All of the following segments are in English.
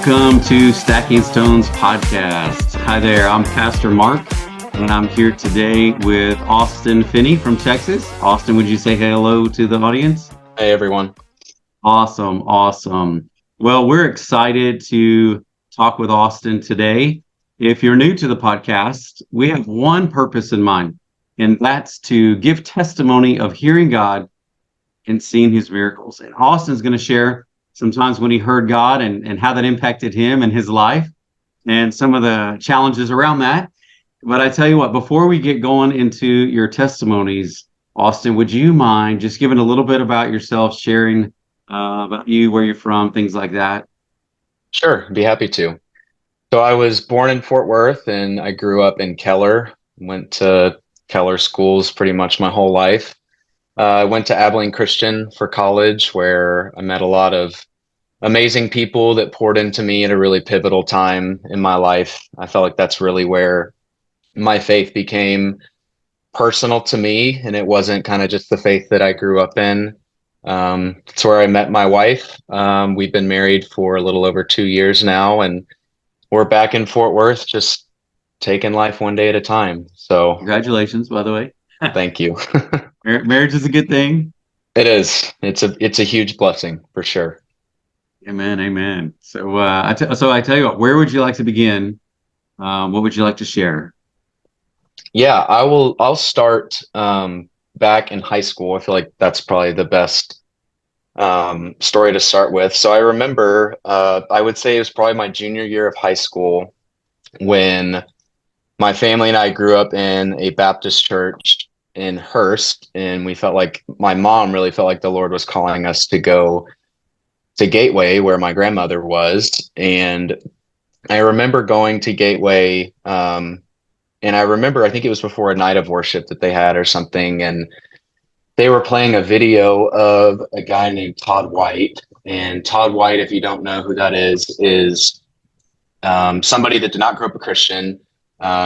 Welcome to Stacking Stones podcast. Hi there, I'm Pastor Mark, and I'm here today with Austin Phinney from Texas. Austin, would you say hello to the audience? Hey, everyone. Awesome. Well, we're excited to talk with Austin today. If you're new to the podcast, we have one purpose in mind, and that's to give testimony of hearing God and seeing his miracles. And Austin's going to share sometimes when he heard God and how that impacted him and his life and some of the challenges around that. But I tell you what, before we get going into your testimonies, Austin, would you mind just giving a little bit about yourself, sharing about you, where you're from, things like that? Sure, be happy to. So I was born in Fort Worth and I grew up in Keller, went to Keller schools pretty much my whole life. I went to Abilene Christian for college, where I met a lot of amazing people that poured into me at a really pivotal time in my life. I felt like that's really where my faith became personal to me, and it wasn't kind of just the faith that I grew up in. It's where I met my wife. We've been married for a little over 2 years now, and we're back in Fort Worth, just taking life one day at a time. So, Congratulations, by the way. thank you. Marriage is a good thing. It is. It's a huge blessing for sure. Amen. So, I tell you what, where would you like to begin? What would you like to share? Yeah, I'll start back in high school. I feel like that's probably the best story to start with. So I remember, I would say it was probably my junior year of high school when my family and I grew up in a Baptist church in Hearst, and we felt like my mom really felt like the Lord was calling us to go to Gateway, where my grandmother was. And I remember going to Gateway, and I remember, I think it was before a night of worship that they had or something, and they were playing a video of a guy named Todd White. And Todd White, if you don't know who that is somebody that did not grow up a Christian.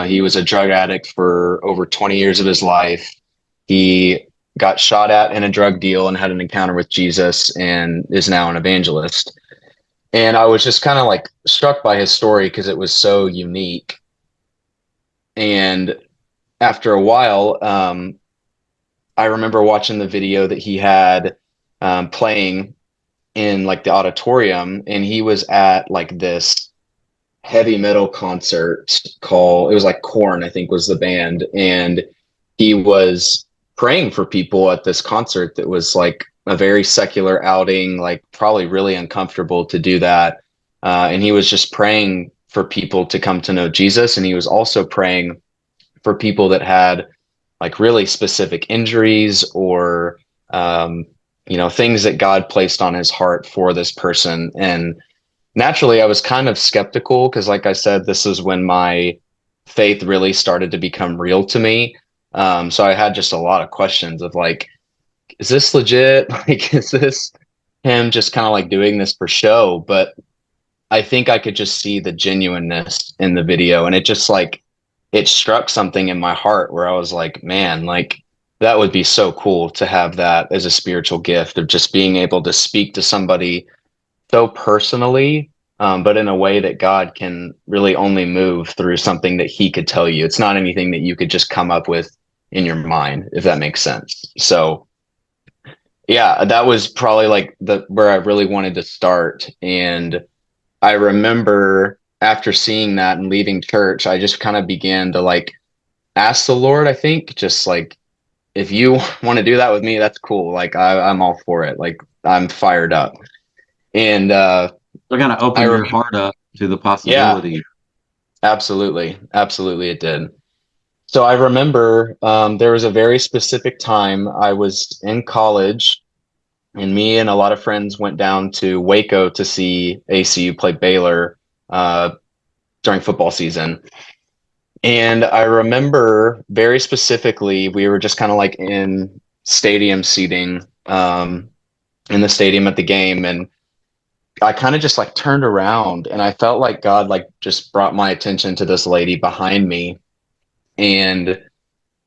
He was a drug addict for over 20 years of his life. He got shot at in a drug deal and had an encounter with Jesus and is now an evangelist. And I was just kind of like struck by his story because it was so unique. And after a while, I remember watching the video that he had playing in like the auditorium, and he was at like this heavy metal concert it was like Korn, I think was the band, and he was praying for people at this concert that was like a very secular outing, like probably really uncomfortable to do that. And he was just praying for people to come to know Jesus, and he was also praying for people that had like really specific injuries or things that God placed on his heart for this person. And naturally, I was kind of skeptical because, like I said, this is when my faith really started to become real to me. So I had just a lot of questions of like, is this legit? Like, is this him just kind of like doing this for show? But I think I could just see the genuineness in the video, and it just like, it struck something in my heart where I was like, man, like that would be so cool to have that as a spiritual gift of just being able to speak to somebody so personally, but in a way that God can really only move through something that he could tell you. It's not anything that you could just come up with in your mind, if that makes sense. So yeah, that was probably like where I really wanted to start. And I remember after seeing that and leaving church, I just kind of began to like ask the Lord, I think, just like, if you want to do that with me, that's cool. Like I'm all for it. Like I'm fired up. And So kind of open your heart up to the yeah, possibility. absolutely it did. So I remember there was a very specific time I was in college, and me and a lot of friends went down to Waco to see ACU play Baylor during football season. And I remember very specifically, we were just kind of like in stadium seating in the stadium at the game. And I kind of just like turned around and I felt like God like just brought my attention to this lady behind me. And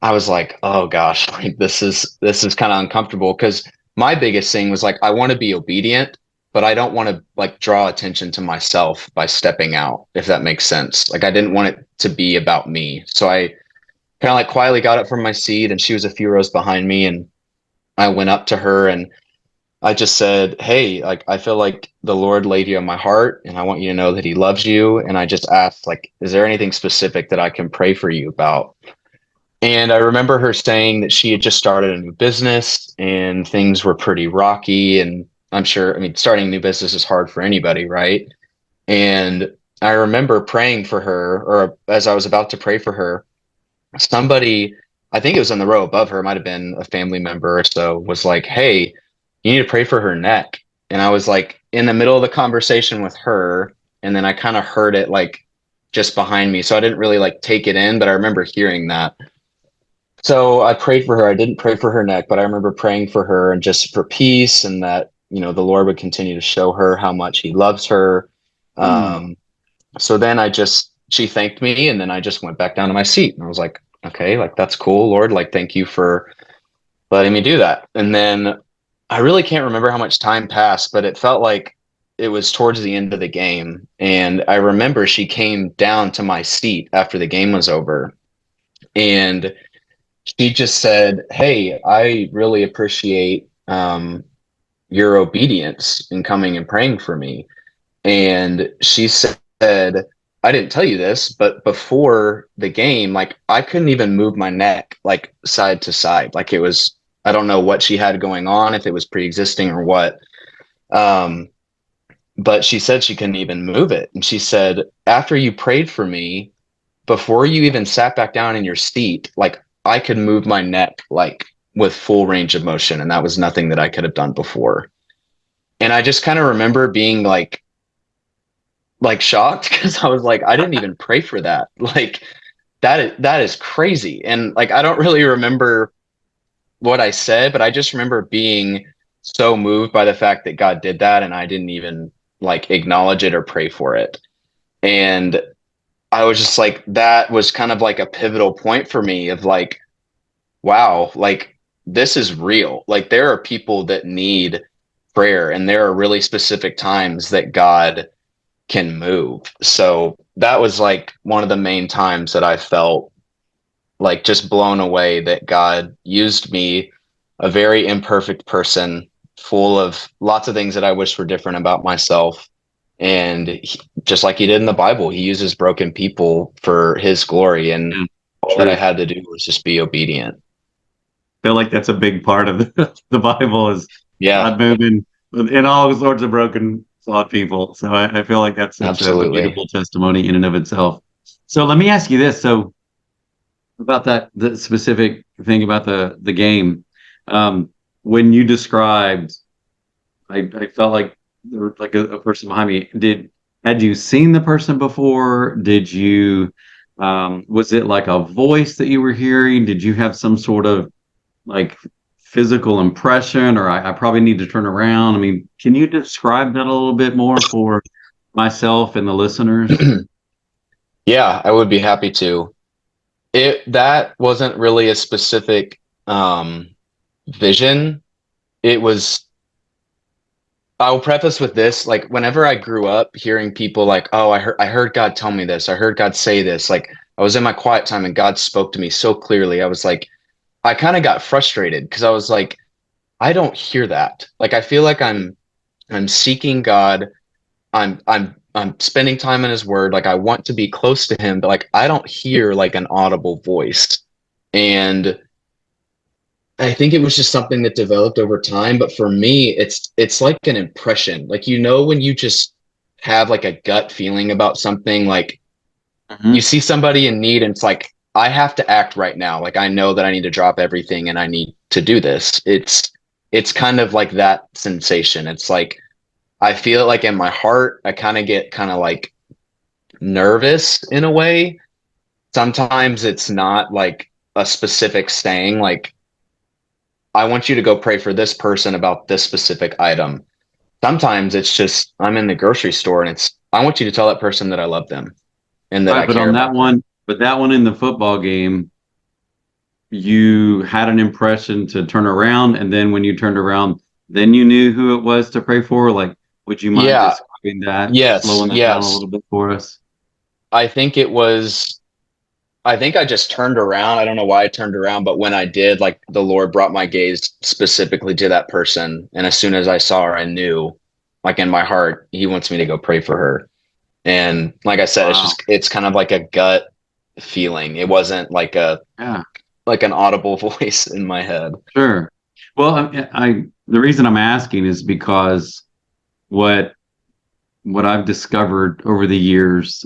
I was like, oh gosh, like this is kind of uncomfortable, because my biggest thing was like, I want to be obedient, but I don't want to like draw attention to myself by stepping out, if that makes sense. Like I didn't want it to be about me. So I kind of like quietly got up from my seat, and she was a few rows behind me, and I went up to her and I just said, "Hey, like I feel like the Lord laid you on my heart, and I want you to know that He loves you." And I just asked, like, "Is there anything specific that I can pray for you about?" And I remember her saying that she had just started a new business and things were pretty rocky. And I'm sure, I mean, starting a new business is hard for anybody, right? And I remember praying for her, or as I was about to pray for her, somebody, I think it was in the row above her, it might have been a family member or so, was like, "Hey, you need to pray for her neck." And I was like in the middle of the conversation with her, and then I kind of heard it like just behind me. So I didn't really like take it in, but I remember hearing that. So I prayed for her. I didn't pray for her neck, but I remember praying for her and just for peace, and that, the Lord would continue to show her how much He loves her. Mm. So then she thanked me, and then I just went back down to my seat, and I was like, okay, like that's cool, Lord. Like, thank you for letting me do that. And then I really can't remember how much time passed, but it felt like it was towards the end of the game. And I remember she came down to my seat after the game was over, and she just said, "Hey, I really appreciate your obedience in coming and praying for me." And she said, "I didn't tell you this, but before the game, like I couldn't even move my neck like side to side. Like it was, I don't know what she had going on, if it was pre-existing or what." Um, but she said she couldn't even move it. And she said, "After you prayed for me, before you even sat back down in your seat, like I could move my neck like with full range of motion, and that was nothing that I could have done before." And I just kind of remember being like shocked, because I was like, I didn't even pray for that. Like that is crazy. And like I don't really remember what I said, but I just remember being so moved by the fact that God did that, and I didn't even like acknowledge it or pray for it. And I was just like, that was kind of like a pivotal point for me of like, wow, like this is real. Like there are people that need prayer, and there are really specific times that God can move. So that was like one of the main times that I felt like just blown away that God used me, a very imperfect person, full of lots of things that I wish were different about myself. And just like He did in the Bible, He uses broken people for His glory. And Yeah, all that I true. had to do was just be obedient. Feel like that's a big part of the Bible is Yeah, God moving in all sorts of broken, flawed people. So I feel like that's a absolutely. beautiful testimony in and of itself. So let me ask you this. So about that, the specific thing about the game, um, when you described, I felt like there was like a person behind me. Had you seen the person before? Was it like a voice that you were hearing? Did you have some sort of like physical impression, or I probably need to turn around? I mean, can you describe that a little bit more for myself and the listeners? Yeah, I would be happy to. That wasn't really a specific vision. It was, I'll preface with this, like whenever I grew up hearing people like, "Oh, I heard God tell me this. I heard God say this." Like I was in my quiet time and God spoke to me so clearly. I was like, I kind of got frustrated because I was like, I don't hear that. Like I feel like I'm seeking God. I'm spending time in His Word. Like I want to be close to Him, but like I don't hear like an audible voice. And I think it was just something that developed over time. But for me, it's like an impression. Like when you just have like a gut feeling about something, like you Mhm. see somebody in need, and it's like, I have to act right now. Like I know that I need to drop everything and I need to do this. It's kind of like that sensation. It's like I feel it like in my heart. I kind of get kind of like nervous in a way. Sometimes it's not like a specific saying, like I want you to go pray for this person about this specific item. Sometimes it's just I'm in the grocery store, and it's I want you to tell that person that I love them and that Right, I but care on that about them. one, but that one in the football game, you had an impression to turn around, and then when you turned around, then you knew who it was to pray for. Like, Would you mind Yeah. describing that, Yes. slowing that down a Yes. little bit for us? I think it was, I think I just turned around. I don't know why I turned around, but when I did, like the Lord brought my gaze specifically to that person. And as soon as I saw her, I knew, like in my heart, he wants me to go pray for her. And like I said, Wow. it's kind of like a gut feeling. It wasn't like Yeah, like an audible voice in my head. sure. Well, the reason I'm asking is because what what I've discovered over the years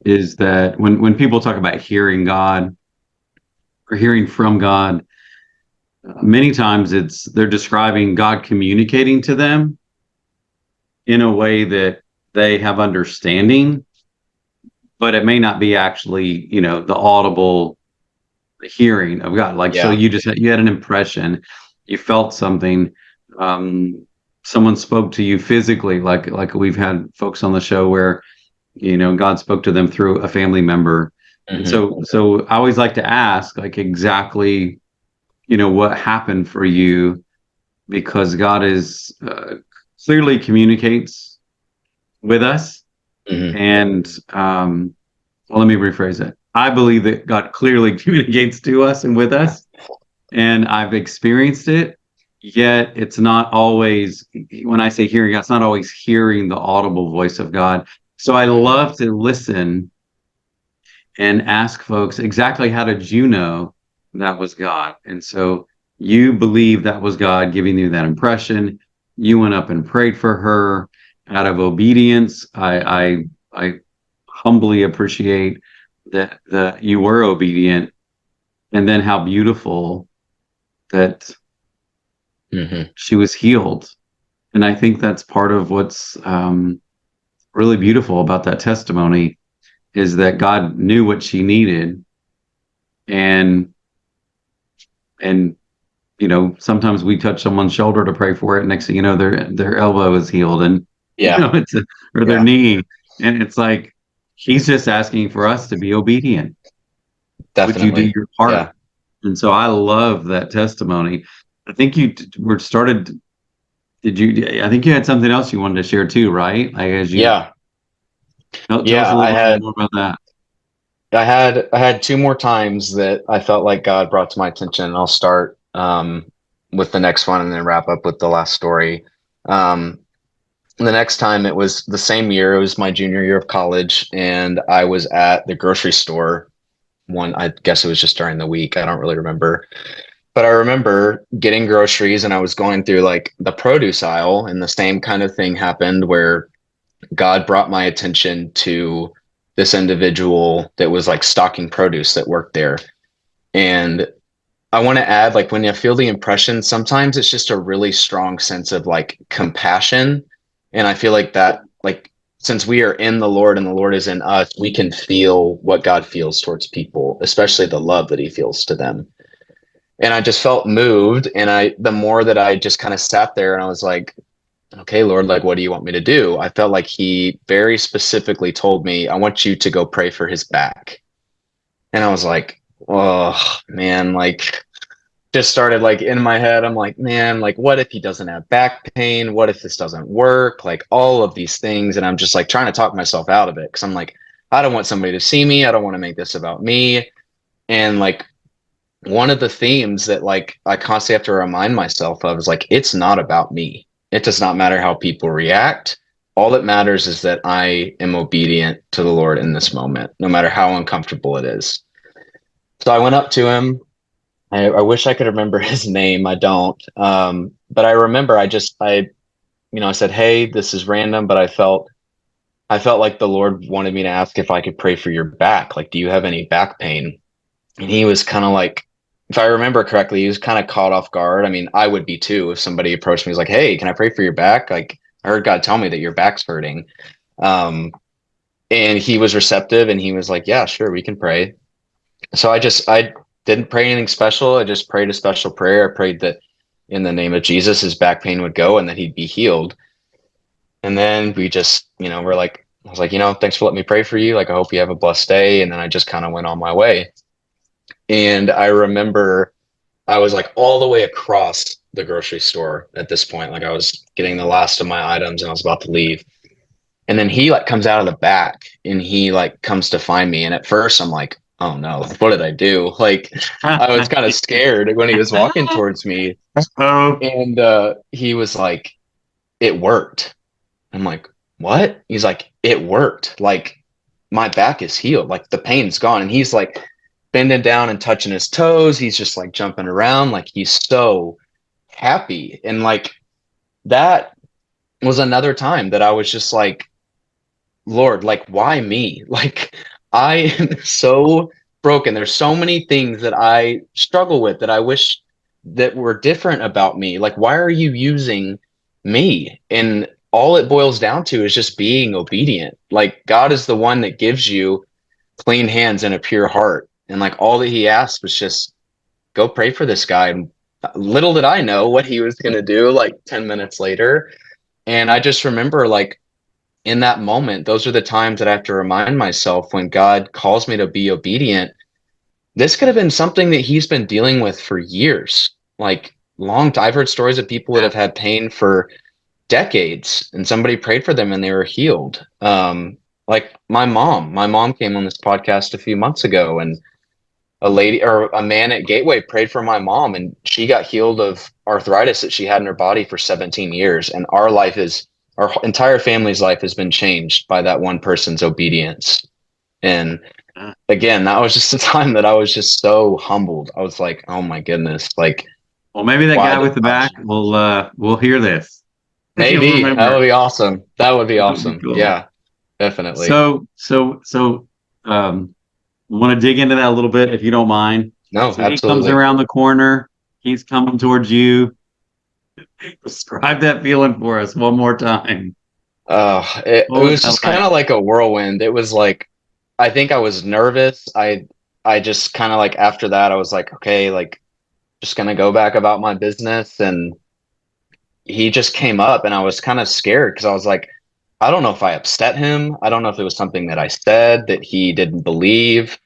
is that when people talk about hearing God or hearing from God, many times they're describing God communicating to them in a way that they have understanding, but it may not be actually, the audible hearing of God. Like, so Yeah. you had an impression, you felt something, um, someone spoke to you physically, like we've had folks on the show where, God spoke to them through a family member. And Hmm. so I always like to ask, like, exactly, what happened for you, because God is clearly communicates with us. Hmm. And well, let me rephrase it. I believe that God clearly communicates to us and with us, and I've experienced it. Yet it's not always, when I say hearing God, it's not always hearing the audible voice of God. So I love to listen and ask folks, exactly how did you know that was God? And so you believe that was God giving you that impression. You went up and prayed for her out of obedience. I humbly appreciate that you were obedient, and then how beautiful that Hmm. she was healed. And I think that's part of what's really beautiful about that testimony, is that God knew what she needed, and and sometimes we touch someone's shoulder to pray for it. Next thing you know, their elbow is healed, and Yeah. or their Yeah. knee, and it's like He's just asking for us to be obedient. Would you do Definitely. your part? Yeah. And so I love that testimony. I think were started. Did you? I think you had something else you wanted to share too, right? Like, as you Yeah. tell us Yeah. a little bit more about that. I had two more times that I felt like God brought to my attention, and I'll start with the next one and then wrap up with the last story. Um, the next time it was the same year. It was my junior year of college, and I was at the grocery store. I guess it was just during the week. I don't really remember. But I remember getting groceries and I was going through like the produce aisle, and the same kind of thing happened where God brought my attention to this individual that was like stocking produce that worked there. And I want to add, like, when you feel the impression, sometimes it's just a really strong sense of like compassion. And I feel like that, like, since we are in the Lord and the Lord is in us, we can feel what God feels towards people, especially the love that he feels to them. And I just felt moved. And the more that I just kind of sat there and I was like, okay, Lord, like, what do you want me to do? I felt like he very specifically told me, I want you to go pray for his back. And I was like, oh man, like, just started like in my head. I'm like, man, like, what if he doesn't have back pain? What if this doesn't work? Like, all of these things. And I'm just like trying to talk myself out of it, because I'm like, I don't want somebody to see me. I don't want to make this about me. And like, one of the themes that like I constantly have to remind myself of is like, it's not about me. It does not matter how people react. All that matters is that I am obedient to the Lord in this moment, no matter how uncomfortable it is. So I went up to him. I wish I could remember his name. I don't. But I remember I said, hey, this is random, but I felt like the Lord wanted me to ask if I could pray for your back. Like, do you have any back pain? And he was kind of like, if I remember correctly, he was kind of caught off guard. I mean, I would be too if somebody approached me, was like, hey, can I pray for your back? Like, I heard God tell me that your back's hurting. Um, and he was receptive and he was like, yeah, sure, we can pray. So I didn't pray anything special. I just prayed a special prayer. I prayed that in the name of Jesus, his back pain would go and that he'd be healed. And then we just, we're like, I was like, thanks for letting me pray for you. Like, I hope you have a blessed day. And then I just kind of went on my way. And I remember I was like all the way across the grocery store at this point. Like I was getting the last of my items and I was about to leave. And then he like comes out of the back and he like comes to find me. And at first I'm like, oh no, what did I do? Like I was kind of scared when he was walking towards me. Oh, And he was like, it worked. I'm like, what? He's like, it worked. Like my back is healed. Like the pain's gone. And he's like bending down and touching his toes. He's just like jumping around. Like he's so happy. And like that was another time that I was just like, Lord, like, why me? Like, I am so broken. There's so many things that I struggle with that I wish that were different about me. Like, why are you using me? And all it boils down to is just being obedient. Like, God is the one that gives you clean hands and a pure heart. And like, all that He asked was just go pray for this guy. And little did I know what He was going to do like 10 minutes later. And I just remember, like, in that moment, those are the times that I have to remind myself when God calls me to be obedient. This could have been something that He's been dealing with for years, like long. I've heard stories of people that have had pain for decades, and somebody prayed for them and they were healed. Like my mom came on this podcast a few months ago, and a lady or a man at Gateway prayed for my mom, and she got healed of arthritis that she had in her body for 17 years. And our entire family's life has been changed by that one person's obedience. And again, that was just a time that I was just so humbled. I was like, oh my goodness, like, well, maybe that guy with the why? back will hear this. He'll Maybe that would remember. be awesome. That would be That would be awesome. cool. Yeah, definitely. So, want to dig into that a little bit, if you don't mind. No, So he comes absolutely. around the corner. He's coming towards you. Describe that feeling for us one more time. It What was was that just kind like? of like a whirlwind. It was like I think I was nervous. I just kind of like after that I was like, okay, like just gonna go back about my business. And he just came up and I was kind of scared because I was like, I don't know if I upset him. I don't know if it was something that I said that he didn't believe.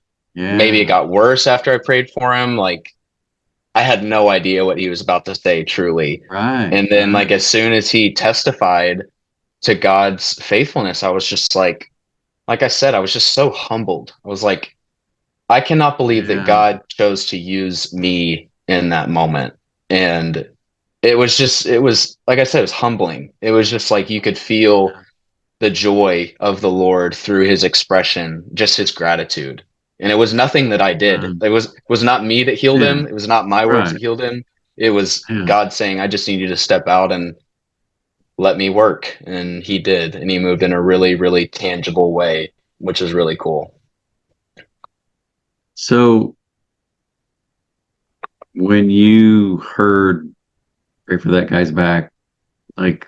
Maybe it Yeah, got worse after I prayed for him. Like I had no idea what he was about to say truly. right, And then like right. as soon as he testified to God's faithfulness, I was just like I said, I was just so humbled. I was like, I cannot believe that Yeah, God chose to use me in that moment. And it was, like I said, it was humbling. It was just like you could feel yeah, the joy of the Lord through his expression, just his gratitude. And it was nothing that I did. um, It was not me that healed yeah, him. It was not my words right, that healed him. It was yeah. God saying, I just need you to step out and let me work. And he did. And he moved in a really, really tangible way, which is really cool. So when you heard pray for that guy's back, like,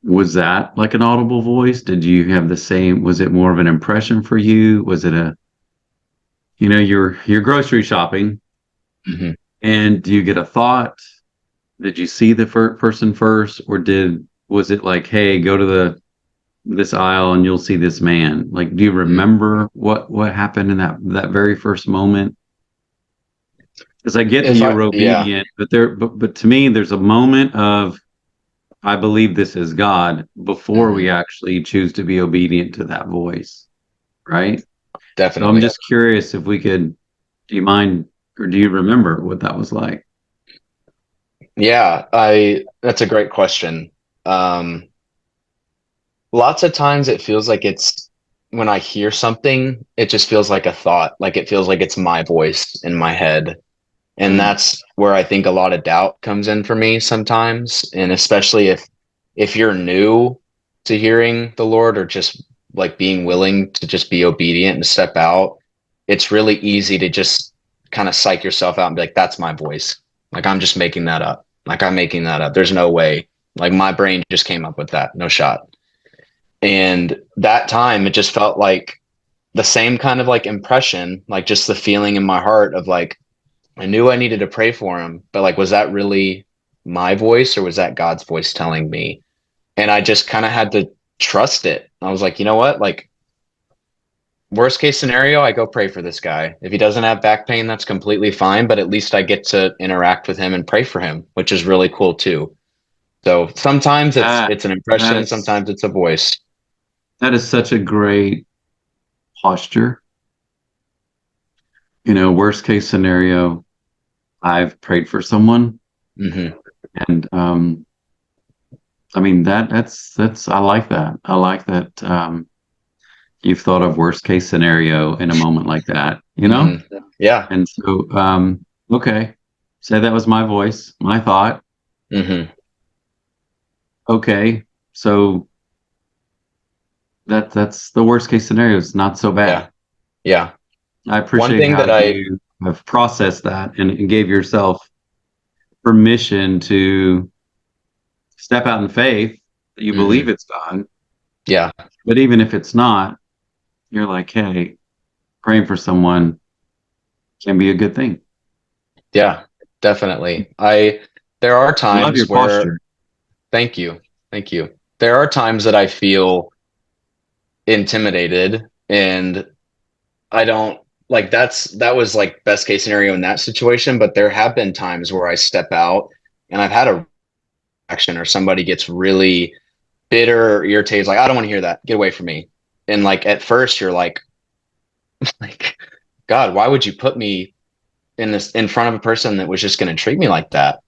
was that like an audible voice? Did you have the same? Was it more of an impression for you? Was it you're grocery shopping, Mhm. and do you get a thought? Did you see the person first, or was it like, hey, go to the this aisle and you'll see this man? Like, do you remember what happened in that very first moment? Because I get that If you I, were yeah, obedient, but to me, there's a moment of I believe this is God before we mhm, actually choose to be obedient to that voice, right? So I'm definitely. just curious if we could, do you mind or do you remember what that was like? Yeah, that's a great question. Um, Lots of times it feels like it's when I hear something, it just feels like a thought, like it feels like it's my voice in my head. And Mm, that's where I think a lot of doubt comes in for me sometimes. And especially if you're new to hearing the Lord or just like being willing to just be obedient and step out, it's really easy to just kind of psych yourself out and be like, that's my voice. Like I'm just making that up. Like I'm making that up. There's no way. Like my brain just came up with that. No shot. And that time it just felt like the same kind of like impression, like just the feeling in my heart of like I knew I needed to pray for him, but like was that really my voice or was that God's voice telling me? And I just kind of had to trust it. I was like, you know what? Like worst case scenario, I go pray for this guy. If he doesn't have back pain, that's completely fine, but at least I get to interact with him and pray for him, which is really cool too. So sometimes That it's an that impression, is sometimes it's a voice. that is such a great posture. Worst case scenario, I've prayed for someone, Hmm. and I mean that's I like that. I like that you've thought of worst case scenario in a moment like that, Hmm. Yeah. And so okay, say that was my voice, my thought. Hmm. Okay, so that's the worst case scenario. It's not so Yeah. bad. Yeah. I One appreciate thing how that I, you have processed that and gave yourself permission to step out in faith that you believe hmm it's God. yeah. But even if it's not, you're like, hey, praying for someone can be a good thing. Yeah, definitely. There are Love your times where, posture. thank you. Thank you. There are times that I feel intimidated and I don't like that was like best case scenario in that situation, but there have been times where I step out and I've had a reaction or somebody gets really bitter or irritated, like, I don't want to hear that. Get away from me. And like at first you're like, like, God, why would you put me in front of a person that was just going to treat me like that?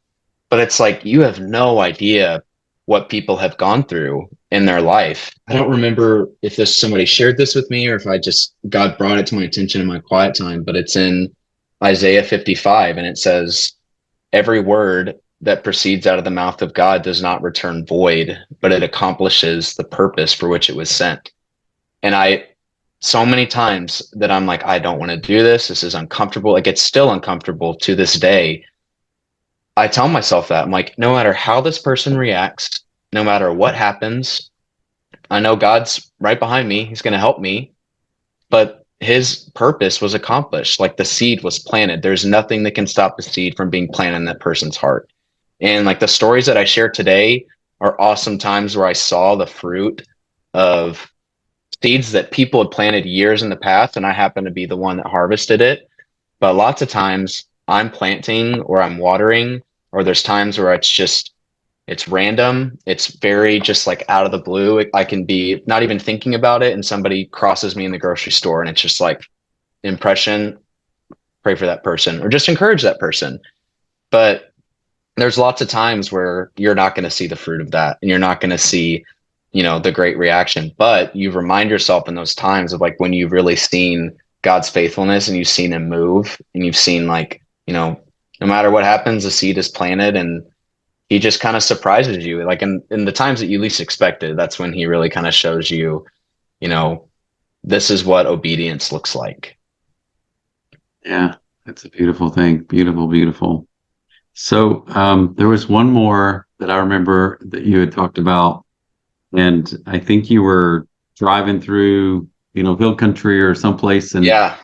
But it's like you have no idea what people have gone through in their life. I don't remember if this somebody shared this with me or if I just God brought it to my attention in my quiet time, but it's in Isaiah 55 and it says every word that proceeds out of the mouth of God does not return void, but it accomplishes the purpose for which it was sent. And I so many times that I'm like, I don't want to do this. This is uncomfortable. Like it's still uncomfortable to this day. I tell myself that I'm like, no matter how this person reacts, no matter what happens, I know God's right behind me. He's going to help me, but his purpose was accomplished. Like the seed was planted. There's nothing that can stop the seed from being planted in that person's heart. And like the stories that I share today are awesome times where I saw the fruit of seeds that people had planted years in the past, and I happen to be the one that harvested it. But lots of times I'm planting or I'm watering, or there's times where it's random. It's very just like out of the blue. I can be not even thinking about it, and somebody crosses me in the grocery store, and it's just like impression, pray for that person, or just encourage that person. But there's lots of times where you're not going to see the fruit of that, and you're not going to see, the great reaction. But you remind yourself in those times of like when you've really seen God's faithfulness and you've seen him move and you've seen like, no matter what happens, the seed is planted and he just kind of surprises you. Like in the times that you least expected, that's when he really kind of shows you, you know, this is what obedience looks like. Yeah, that's a beautiful thing. Beautiful, beautiful. So there was one more that I remember that you had talked about, and I think you were driving through, hill country or someplace in Yeah.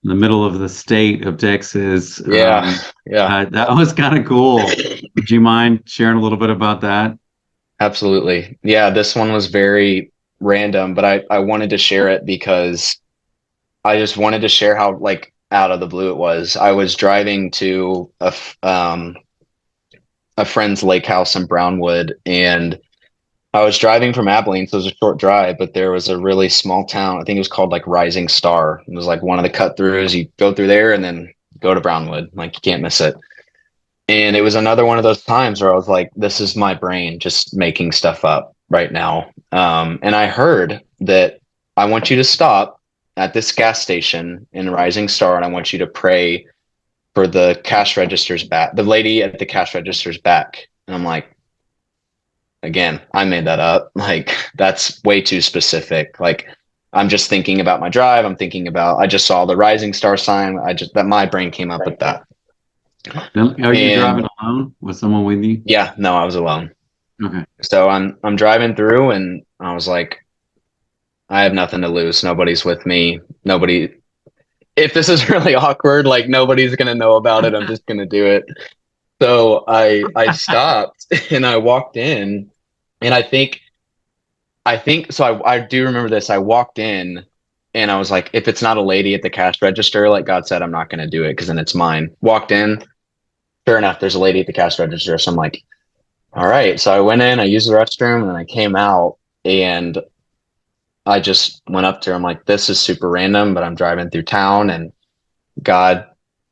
the middle of the state of Texas. Yeah. Yeah. That was kind of cool. Would you mind sharing a little bit about that? Absolutely. Yeah, this one was very random, but I wanted to share it because I just wanted to share how like out of the blue it was. I was driving to a friend's lake house in Brownwood, and I was driving from Abilene, so it was a short drive, but there was a really small town. I think it was called like Rising Star. It was like one of the cut throughs. You go through there and then go to Brownwood. Like you can't miss it. And it was another one of those times where I was like, this is my brain just making stuff up right now. And I heard that I want you to stop at this gas station in Rising Star and I want you to pray for the cash register's back, the lady at the cash register's back. And I'm like, again, I made that up. Like, that's way too specific. Like, I'm just thinking about my drive. I just saw the Rising Star sign. That my brain came up with that. Are you And driving alone with someone with you? yeah, no, I was alone. Okay. So I'm driving through and I was like, I have nothing to lose. Nobody's with me. Nobody if this is really awkward, like nobody's gonna know about it. I'm just gonna do it. So I stopped and I walked in and I think so I do remember this. I walked in And I was like, if it's not a lady at the cash register, like God said, I'm not going to do it because then it's mine. Walked in, sure enough, there's a lady at the cash register. So I'm like, all right. So I went in, I used the restroom, and then I came out and I just went up to her. I'm like, this is super random, but I'm driving through town and God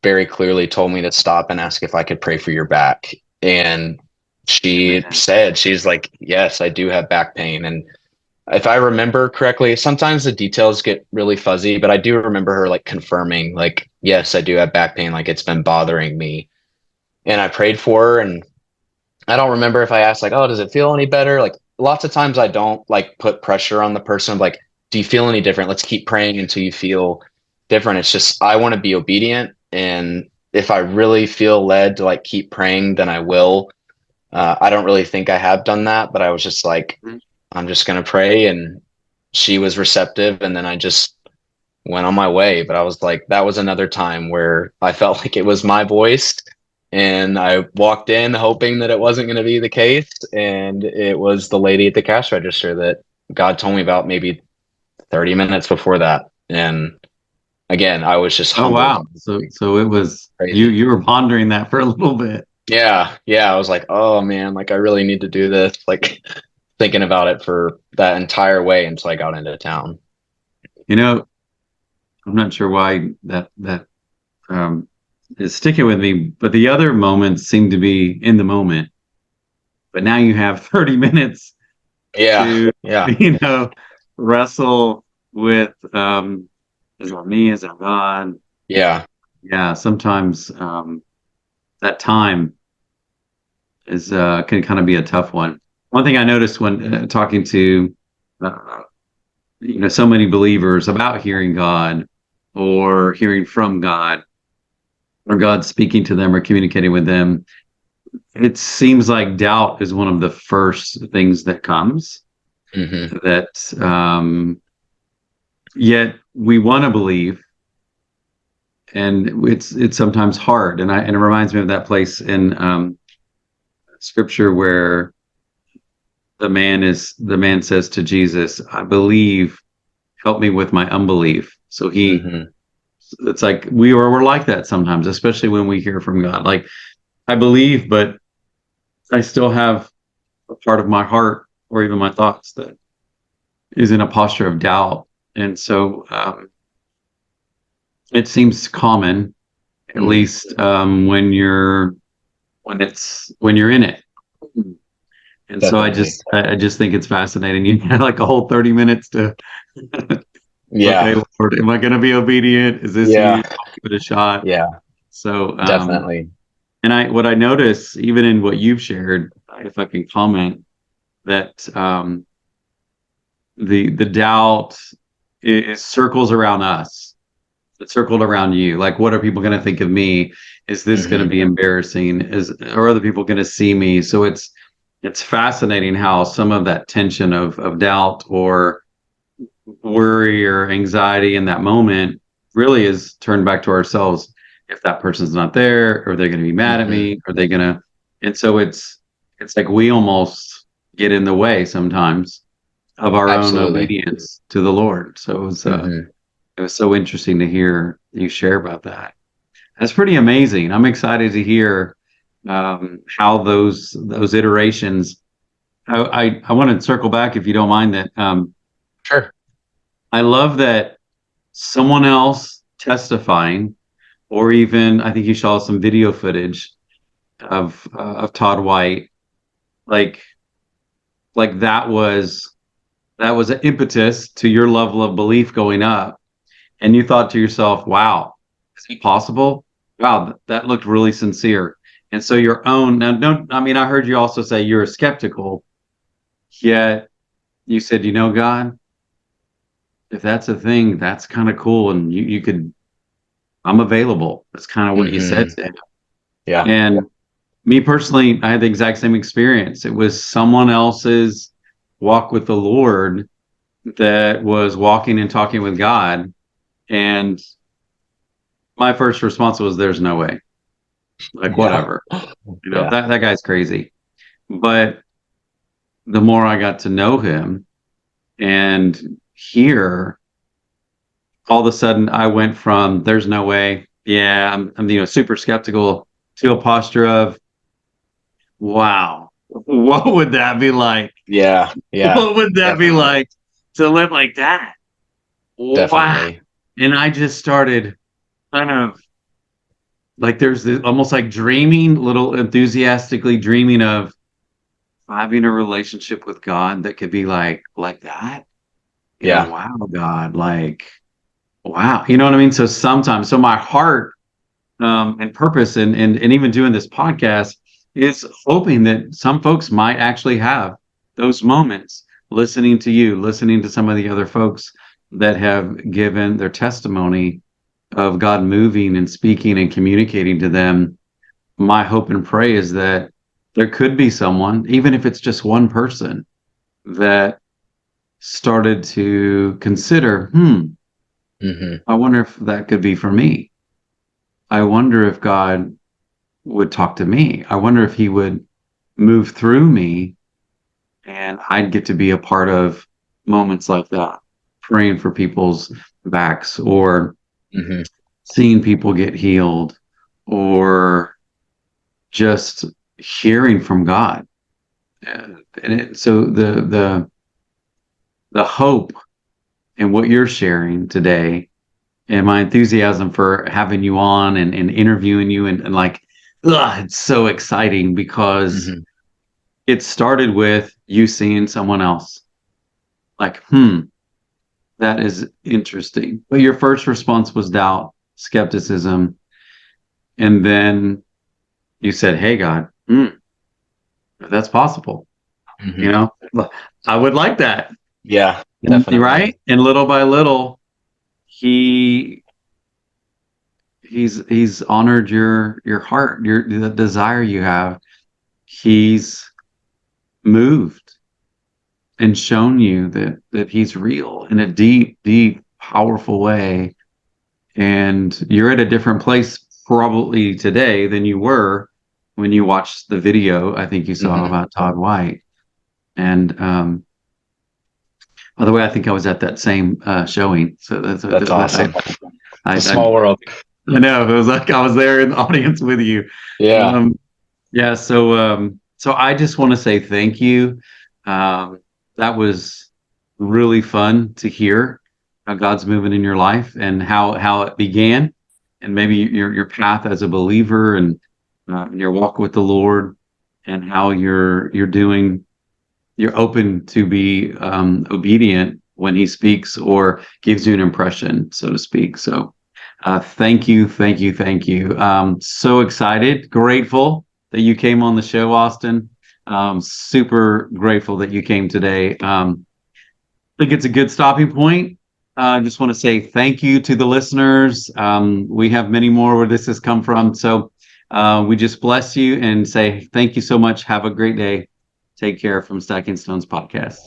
very clearly told me to stop and ask if I could pray for your back. And she Amen. said, she's like, yes, I do have back pain. And if I remember correctly, sometimes the details get really fuzzy, but I do remember her like confirming, like, yes, I do have back pain. Like it's been bothering me. And I prayed for her. And I don't remember if I asked, like, oh, does it feel any better? Like lots of times I don't like put pressure on the person, like, do you feel any different? Let's keep praying until you feel different. It's just, I want to be obedient. And if I really feel led to like keep praying, then I will. I don't really think I have done that, but I was just like, Mhm. I'm just going to pray. And she was receptive. And then I just went on my way. But I was like, that was another time where I felt like it was my voice. And I walked in hoping that it wasn't going to be the case. And it was the lady at the cash register that God told me about maybe 30 minutes before that. And again, I was just Oh humbled. wow. So it was you Crazy. you were pondering that for a little bit. Yeah. Yeah. I was like, oh man, like I really need to do this. Like thinking about it for that entire way until I got into town. You know, I'm not sure why that um is sticking with me, but the other moments seem to be in the moment. But now you have 30 minutes Yeah. to, Yeah. you know, wrestle with is it me, is it God? Yeah. Yeah, sometimes that time is can kind of be a tough one. One thing I noticed when talking to uh, so many believers about hearing God or hearing from God or God speaking to them or communicating with them, it seems like doubt is one of the first things that comes. Hmm. That yet we want to believe, and it's sometimes hard. And it reminds me of that place in Scripture where the man says to Jesus, "I believe, help me with my unbelief." So Hmm. it's like we're like that sometimes, especially when we hear from God. Like I believe, but I still have a part of my heart or even my thoughts that is in a posture of doubt. And so it seems common, at Hmm. least when you're in it. And so Definitely. I just think it's fascinating. You had like a whole 30 minutes to Yeah. okay, Lord, am I going to be obedient? Is this you? Yeah. I'll give it a shot. Yeah. So Definitely. and what I notice even in what you've shared, if I can comment, that the doubt is circles around us. It circled around you. Like, what are people going to think of me? Is this going to Hmm. be embarrassing? Are other people going to see me? So it's fascinating how some of that tension of doubt or worry or anxiety in that moment really is turned back to ourselves. If that person's not there, are they going to be mad at Hmm. me? Are they going to? And so it's like we almost get in the way sometimes of our own Absolutely. obedience to the Lord. So Hmm. it was so interesting to hear you share about that. That's pretty amazing. I'm excited to hear how those iterations. I want to circle back if you don't mind that. Sure. I love that someone else testifying, or even I think you saw some video footage of Todd White, like that was an impetus to your level of belief going up, and you thought to yourself, "Wow, is it possible? Wow, that looked really sincere." And so your own now, don't I mean I heard you also say you're skeptical, yet you said, "You know, God, if that's a thing, that's kind of cool, and you could I'm available." That's kind of what you said Hmm. to him. Yeah. And me personally, I had the exact same experience. It was someone else's walk with the Lord that was walking and talking with God. And my first response was, there's no way. Like, Yeah. whatever. Yeah. That guy's crazy. But the more I got to know him and hear, all of a sudden I went from there's no way, yeah, I'm super skeptical, to a posture of wow, what would that be like? Yeah. Yeah. What would that be Definitely. like to live like that? Wow. Definitely. And I just started kind of like there's this almost like dreaming, little enthusiastically dreaming of having a relationship with God that could be like that. Yeah. Wow, God, like wow. You know what I mean? So sometimes, so my heart and purpose and even doing this podcast is hoping that some folks might actually have those moments listening to you, listening to some of the other folks that have given their testimony of God moving and speaking and communicating to them. My hope and pray is that there could be someone, even if it's just one person, that started to consider, Hmm. I wonder if that could be for me. I wonder if God would talk to me. I wonder if he would move through me and I'd get to be a part of moments like that, praying for people's backs or Hmm. seeing people get healed or just hearing from God. So the hope in what you're sharing today and my enthusiasm for having you on and interviewing you and like, it's so exciting because Hmm. it started with you seeing someone else like, that is interesting. But your first response was doubt, skepticism, and then you said, hey, God, that's possible. You Hmm. know, I would like that. Yeah. And, Definitely. right. And little by little, he he's honored your heart, the desire you have. He's moved and shown you that he's real in a deep, deep, powerful way. And you're at a different place probably today than you were when you watched the video I think you saw Hmm. about Todd White. And by the way, I think I was at that same showing. So That's awesome. I, It's a I small world. I know it was like I was there in the audience with you. Yeah. Um, yeah, so I just want to say thank you. Um, that was really fun to hear how God's moving in your life and how it began, and maybe your path as a believer and your walk with the Lord, and how you're open to be obedient when He speaks or gives you an impression, so to speak. So thank you, thank you, thank you. So excited, grateful that you came on the show, Austin. Super grateful that you came today. I think it's a good stopping point. I just want to say thank you to the listeners. We have many more where this has come from. So we just bless you and say thank you so much. Have a great day. Take care from Stacking Stones Podcast.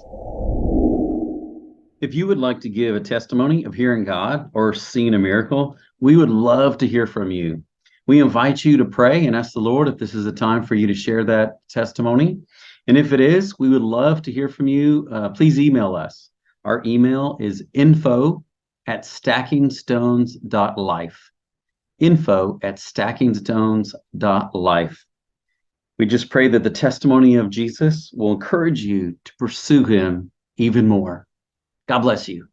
If you would like to give a testimony of hearing God or seeing a miracle, we would love to hear from you. We invite you to pray and ask the Lord if this is a time for you to share that testimony. And if it is, we would love to hear from you. Please email us. Our email is info@stackingstones.life. Info@stackingstones.life. We just pray that the testimony of Jesus will encourage you to pursue him even more. God bless you.